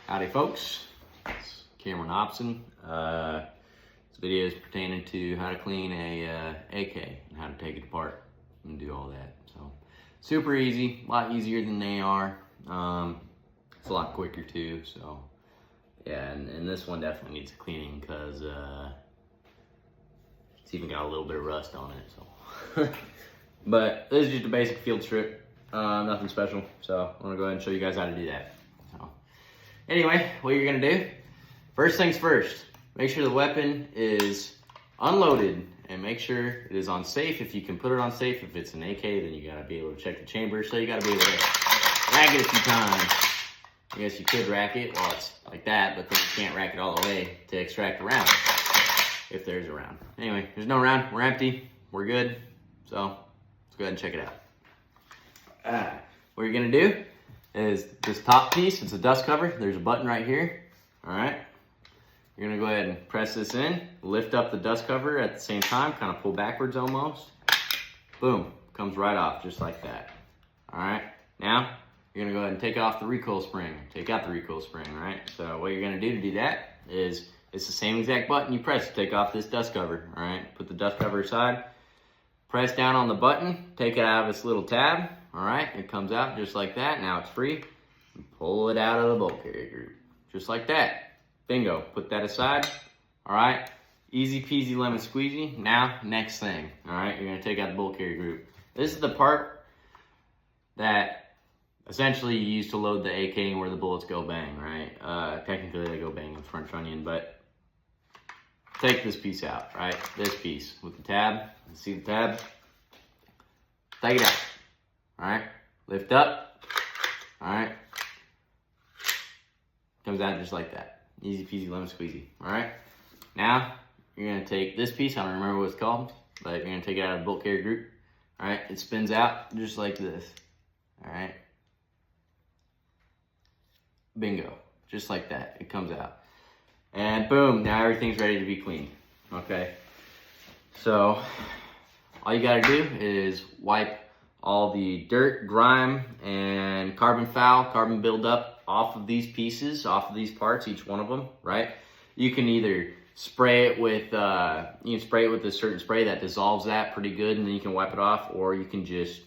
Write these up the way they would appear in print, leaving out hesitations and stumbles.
Howdy folks, it's Cameron Hobson. This video is pertaining to how to clean a AK and how to take it apart and do all that. So super easy, a lot easier than they are. It's a lot quicker too. So yeah, and this one definitely needs a cleaning because it's even got a little bit of rust on it. So, but this is just a basic field strip, nothing special. So I'm gonna go ahead and show you guys how to do that. So anyway, what you're gonna do, first things first, make sure the weapon is unloaded and make sure it is on safe. If you can put it on safe, if it's an AK, then you gotta be able to check the chamber. So you gotta be able to rack it a few times. I guess you could rack it while it's like that, but then you can't rack it all the way to extract a round, if there's a round. Anyway, there's no round, we're empty, we're good. So let's go ahead and check it out. What you're gonna do is this top piece, it's a dust cover. There's a button right here, all right? You're gonna go ahead and press this in, lift up the dust cover at the same time, kind of pull backwards almost. Boom, comes right off, just like that. All right, now you're gonna go ahead and take off the recoil spring, take out the recoil spring, right? So what you're gonna do to do that is, it's the same exact button you press to take off this dust cover, all right? Put the dust cover aside, press down on the button, take it out of its little tab, all right? It comes out just like that, now it's free. Pull it out of the bolt carrier group, just like that. Bingo, put that aside, all right? Easy peasy lemon squeezy. Now, next thing, all right? You're gonna take out the bolt carrier group. This is the part that essentially you use to load the AK and where the bullets go bang, right? Technically they go bang in the front trunnion, but take this piece out, right? This piece with the tab, you see the tab? Take it out, all right? Lift up, all right? Comes out just like that. Easy peasy lemon squeezy, all right? Now, you're gonna take this piece, I don't remember what it's called, but you're gonna take it out of the bolt carrier group, all right? It spins out just like this, all right? Bingo, just like that, it comes out. And boom, now everything's ready to be cleaned, okay? So, all you gotta do is wipe all the dirt, grime, and carbon foul, carbon buildup off of these pieces, off of these parts, each one of them, right? You can either spray it with, a certain spray that dissolves that pretty good and then you can wipe it off, or you can just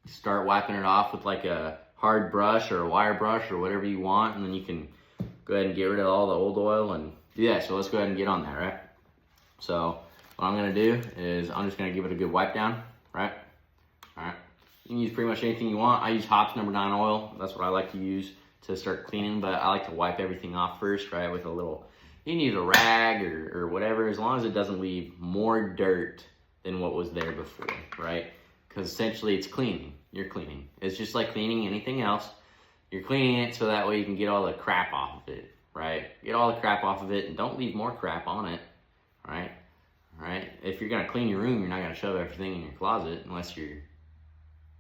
start wiping it off with like a hard brush or a wire brush or whatever you want, and then you can go ahead and get rid of all the old oil and do that. So let's go ahead and get on that, right? So what I'm gonna do is I'm just gonna give it a good wipe down, right? All right, you can use pretty much anything you want. I use Hops No. 9 oil. That's what I like to use to start cleaning, but I like to wipe everything off first, right? With a little, you can use a rag or whatever, as long as it doesn't leave more dirt than what was there before, right? Because essentially it's cleaning, you're cleaning. It's just like cleaning anything else. You're cleaning it so that way you can get all the crap off of it, right? Get all the crap off of it and don't leave more crap on it, right? All right, if you're gonna clean your room, you're not gonna shove everything in your closet unless you're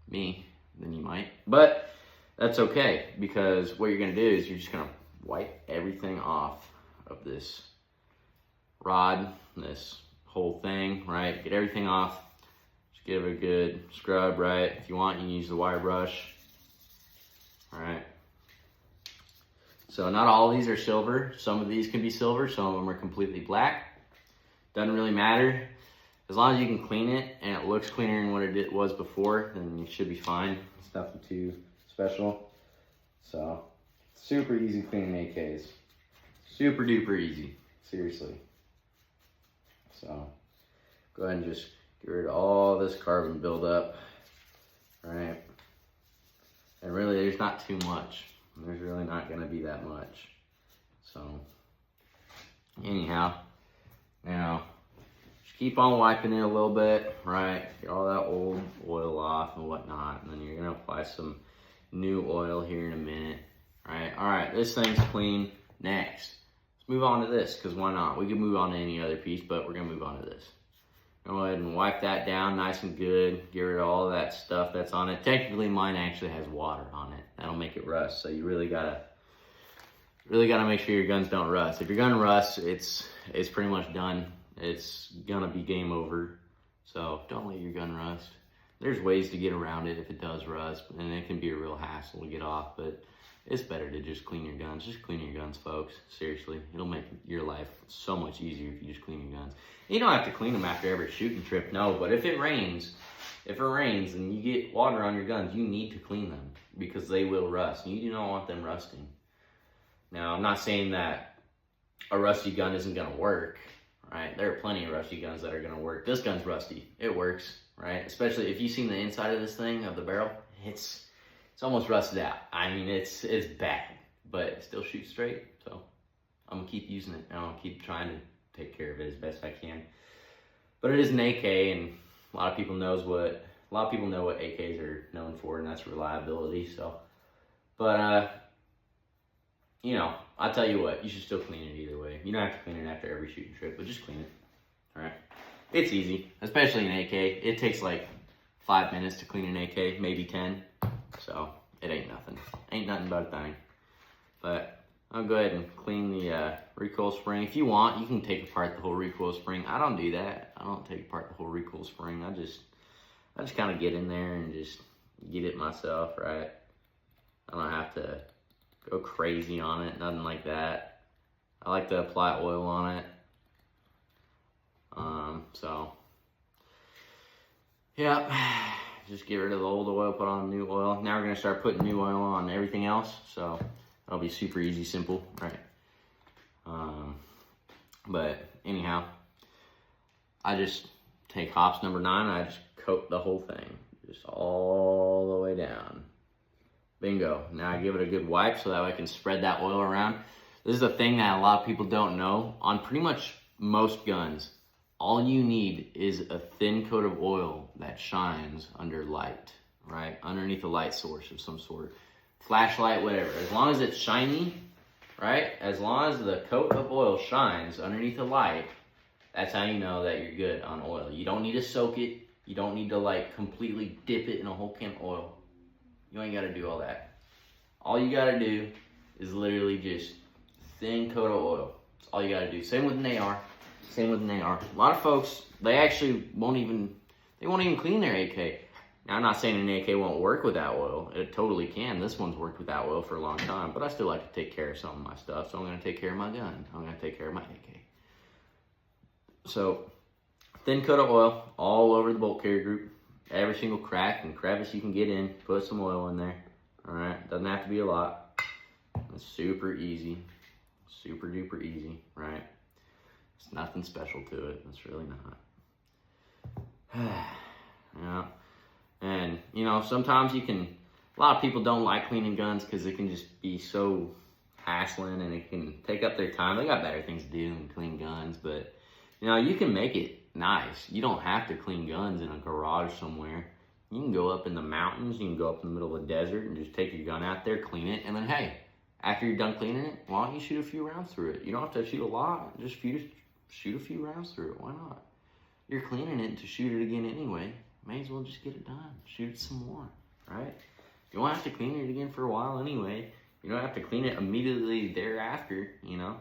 me, then you might. But that's okay, because what you're gonna do is you're just gonna wipe everything off of this rod, this whole thing, right? Get everything off. Just give it a good scrub, right? If you want, you can use the wire brush. All right. So not all of these are silver. Some of these can be silver, some of them are completely black. Doesn't really matter. As long as you can clean it and it looks cleaner than what it was before, then you should be fine. It's nothing too special. So, super easy cleaning AKs. Super duper easy, seriously. So, go ahead and just get rid of all this carbon buildup, right? And really, there's not too much. There's really not gonna be that much. So, anyhow, now, keep on wiping it a little bit, right? Get all that old oil off and whatnot. And then you're gonna apply some new oil here in a minute, right? All right, this thing's clean. Next, let's move on to this, because why not? We can move on to any other piece, but we're gonna move on to this. Go ahead and wipe that down nice and good. Get rid of all that stuff that's on it. Technically, mine actually has water on it. That'll make it rust, so you really gotta make sure your guns don't rust. If your gun rusts, it's pretty much done. It's gonna be game over. So don't let your gun rust. There's ways to get around it if it does rust, and it can be a real hassle to get off, but it's better to just clean your guns. Just clean your guns, folks. Seriously, it'll make your life so much easier if you just clean your guns. You don't have to clean them after every shooting trip, no, but if it rains and you get water on your guns, you need to clean them because they will rust. You do not want them rusting. Now, I'm not saying that a rusty gun isn't going to work, right? There are plenty of rusty guns that are going to work. This gun's rusty. It works, right? Especially if you've seen the inside of this thing, of the barrel, it's almost rusted out. I mean, it's bad, but it still shoots straight. So I'm gonna keep using it, and I'm gonna keep trying to take care of it as best I can. But it is an AK, and a lot of people know what AKs are known for, and that's reliability. So, but you know, I'll tell you what, you should still clean it either way. You don't have to clean it after every shooting trip, but just clean it. All right, it's easy, especially an AK. It takes like 5 minutes to clean an AK, maybe 10. So it ain't nothing. Ain't nothing but a thing. But I'll go ahead and clean the recoil spring. If you want, you can take apart the whole recoil spring. I don't do that. I don't take apart the whole recoil spring. I just kind of get in there and just get it myself, right? I don't have to go crazy on it, nothing like that. I like to apply oil on it. So yeah. Just get rid of the old oil, put on new oil. Now we're gonna start putting new oil on everything else. So that'll be super easy, simple, right? But anyhow, I just take hops number 9, and I just coat the whole thing, just all the way down. Bingo. Now I give it a good wipe so that way I can spread that oil around. This is a thing that a lot of people don't know. On pretty much most guns, all you need is a thin coat of oil that shines under light, right? Underneath a light source of some sort. Flashlight, whatever. As long as it's shiny, right? As long as the coat of oil shines underneath the light, that's how you know that you're good on oil. You don't need to soak it. You don't need to like completely dip it in a whole can of oil. You ain't gotta do all that. All you gotta do is literally just thin coat of oil. That's all you gotta do. Same with an AR. Same with an AR. A lot of folks, they actually won't even clean their AK. Now, I'm not saying an AK won't work without oil. It totally can. This one's worked without oil for a long time, but I still like to take care of some of my stuff, so I'm going to take care of my gun. I'm going to take care of my AK. So, thin coat of oil all over the bolt carrier group. Every single crack and crevice you can get in, put some oil in there. All right, doesn't have to be a lot. It's super easy. Super duper easy, right? It's nothing special to it. It's really not. Yeah. And, you know, sometimes a lot of people don't like cleaning guns because it can just be so hassling and it can take up their time. They got better things to do than clean guns, but, you know, you can make it nice. You don't have to clean guns in a garage somewhere. You can go up in the mountains, you can go up in the middle of the desert and just take your gun out there, clean it, and then, hey, after you're done cleaning it, why don't you shoot a few rounds through it? You don't have to shoot a lot, just shoot a few rounds through it. Why not? You're cleaning it to shoot it again anyway. May as well just get it done. Shoot it some more, right? You won't have to clean it again for a while anyway. You don't have to clean it immediately thereafter, you know?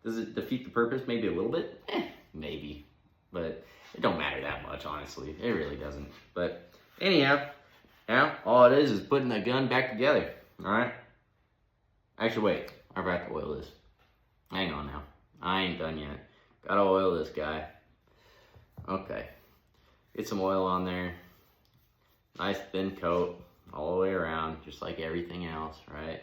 Does it defeat the purpose? Maybe a little bit? Maybe. But it don't matter that much, honestly. It really doesn't. But anyhow, now all it is putting the gun back together, all right? Actually, wait. I forgot to oil this. Hang on now. I ain't done yet. Gotta oil this guy. Okay. Get some oil on there. Nice thin coat all the way around, just like everything else, right?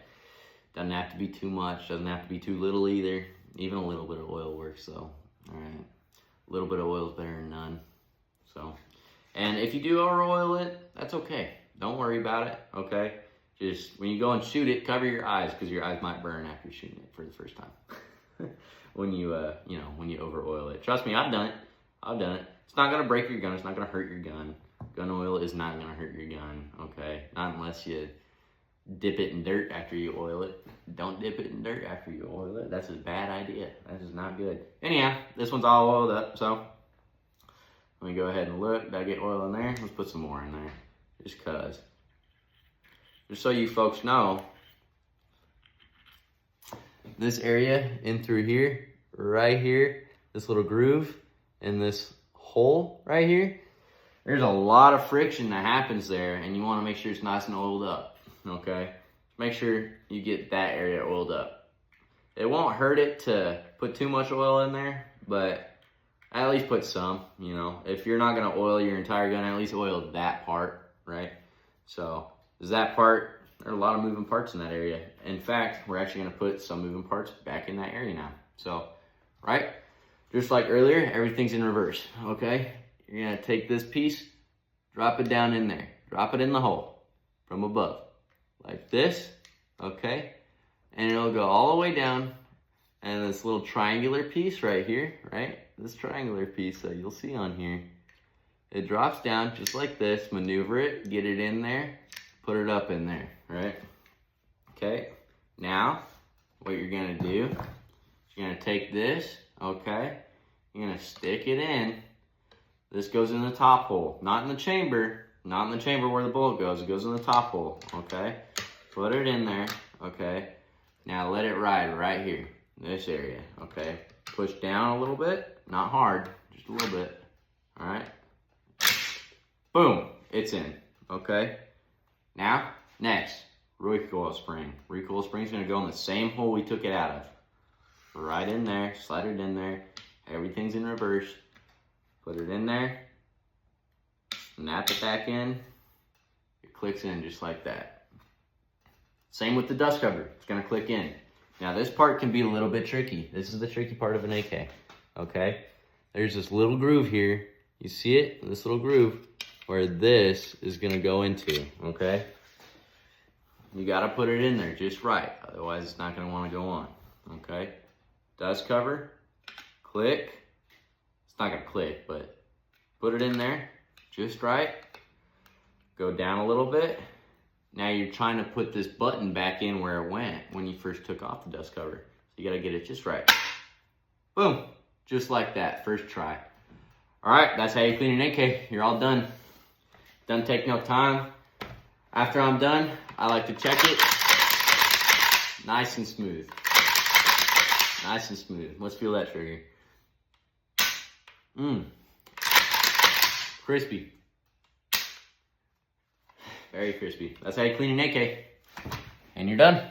Doesn't have to be too much, doesn't have to be too little either. Even a little bit of oil works, so, all right. A little bit of oil is better than none. So, and if you do over oil it, that's okay. Don't worry about it, okay? Just, when you go and shoot it, cover your eyes, because your eyes might burn after shooting it for the first time. When you, when you over oil it. Trust me, I've done it. I've done it. It's not going to break your gun. It's not going to hurt your gun. Gun oil is not going to hurt your gun, okay? Not unless you dip it in dirt after you oil it. Don't dip it in dirt after you oil it. That's a bad idea. That is not good. Anyhow, this one's all oiled up, so let me go ahead and look. Did I get oil in there? Let's put some more in there, just cause. Just so you folks know, this area in through here, right here, this little groove, and this hole right here, there's a lot of friction that happens there, and you want to make sure it's nice and oiled up, okay? make sure you get that area oiled up. It won't hurt it to put too much oil in there, but at least put some, you know. If you're not gonna oil your entire gun, at least oil that part, right? So, is that part, there are a lot of moving parts in that area. In fact, we're actually gonna put some moving parts back in that area now. So, right? Just like earlier, everything's in reverse, okay? You're gonna take this piece, drop it down in there. Drop it in the hole from above, like this, okay? And it'll go all the way down, and this little triangular piece right here, right? This triangular piece that you'll see on here, it drops down just like this, maneuver it, get it in there, put it up in there, right? Okay, now what you're gonna do, you're gonna take this, okay? You're gonna stick it in. This goes in the top hole, not in the chamber, not in the chamber where the bullet goes. It goes in the top hole, okay? Put it in there, okay? Now let it ride right here, this area, okay? Push down a little bit, not hard, just a little bit, all right? Boom, it's in, okay? Now, next, recoil spring. Recoil spring's gonna go in the same hole we took it out of. Right in there, slide it in there. Everything's in reverse. Put it in there, snap it back in, it clicks in just like that. Same with the dust cover, it's gonna click in. Now this part can be a little bit tricky. This is the tricky part of an AK, okay? There's this little groove here, you see it? This little groove where this is gonna go into, okay? You gotta put it in there just right, otherwise it's not gonna wanna go on, okay? Dust cover, click. It's not gonna click, but put it in there just right. Go down a little bit. Now you're trying to put this button back in where it went when you first took off the dust cover. So you gotta get it just right. Boom, just like that, first try. All right, that's how you clean an AK. You're all done. Doesn't take no time. After I'm done, I like to check it. Nice and smooth. Nice and smooth. Let's feel that trigger. Crispy. Very crispy. That's how you clean an AK. And you're done.